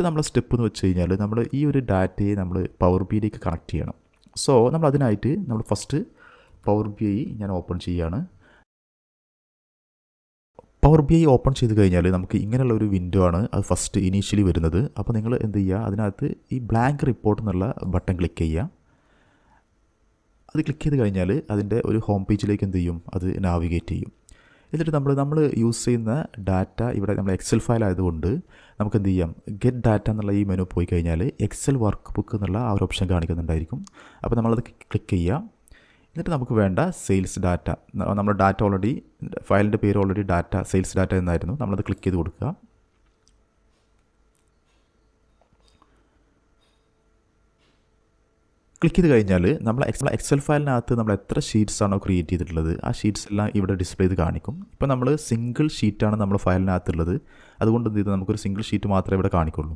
First നമ്മൾ step എന്ന് വെച്ച് കഴിഞ്ഞാൽ നമ്മൾ ഈ ഒരു ഡാറ്റയെ നമ്മൾ പവർ ബി ഐയിലേക്ക് കണക്ട് ചെയ്യണം. സോ നമ്മൾ അതിനായിട്ട് നമ്മൾ ഫസ്റ്റ് പവർ ബി ഐ ഞാൻ ഓപ്പൺ ചെയ്യുകയാണ്. പവർ ബി ഐ ഓപ്പൺ ചെയ്ത് കഴിഞ്ഞാൽ നമുക്ക് ഇങ്ങനെയുള്ള ഒരു വിൻഡോ ആണ് അത് ഫസ്റ്റ് ഇനീഷ്യലി വരുന്നത്. അപ്പോൾ നിങ്ങൾ എന്ത് ചെയ്യുക, അതിനകത്ത് ഈ ബ്ലാങ്ക് റിപ്പോർട്ട് എന്നുള്ള ബട്ടൺ ക്ലിക്ക് ചെയ്യുക. അത് ക്ലിക്ക് ചെയ്ത് കഴിഞ്ഞാൽ അതിൻ്റെ ഒരു ഹോം പേജിലേക്ക് എന്ത് ചെയ്യും, അത് നാവിഗേറ്റ് ചെയ്യും. എന്നിട്ട് നമ്മൾ യൂസ് ചെയ്യുന്ന ഡാറ്റ ഇവിടെ നമ്മൾ എക്സൽ ഫയൽ ആയതുകൊണ്ട് നമുക്ക് എന്ത് ചെയ്യാം, ഗെറ്റ് ഡാറ്റ എന്നുള്ള ഈ മെനു പോയി കഴിഞ്ഞാൽ എക്സൽ വർക്ക് ബുക്ക് എന്നുള്ള ആ ഒരു ഓപ്ഷൻ കാണിക്കുന്നുണ്ടായിരിക്കും. അപ്പോൾ നമ്മളത് ക്ലിക്ക് ചെയ്യുക. എന്നിട്ട് നമുക്ക് വേണ്ട സെയിൽസ് ഡാറ്റ, നമ്മുടെ ഡാറ്റ ഓൾറെഡി ഫയലിൻ്റെ പേര് ഓൾറെഡി ഡാറ്റ സെയിൽസ് ഡാറ്റ എന്നായിരുന്നു, നമ്മളത് ക്ലിക്ക് ചെയ്ത് കൊടുക്കുക. ക്ലിക്ക് ചെയ്ത് കഴിഞ്ഞാൽ നമ്മൾ എക്സൽ ഫയലിനകത്ത് നമ്മൾ എത്ര ഷീറ്റ്സ് ആണോ ക്രിയേറ്റ് ചെയ്തിട്ടുള്ളത് ആ ഷീറ്റ്സ് എല്ലാം ഇവിടെ ഡിസ്പ്ലേ ചെയ്ത് കാണിക്കും. ഇപ്പോൾ നമ്മൾ സിംഗിൾ ഷീറ്റാണ് നമ്മൾ ഫയലിനകത്തുള്ളത്, അതുകൊണ്ട് എന്ത് ചെയ്താൽ നമുക്കൊരു സിംഗിൾ ഷീറ്റ് മാത്രമേ ഇവിടെ കാണിക്കുള്ളൂ.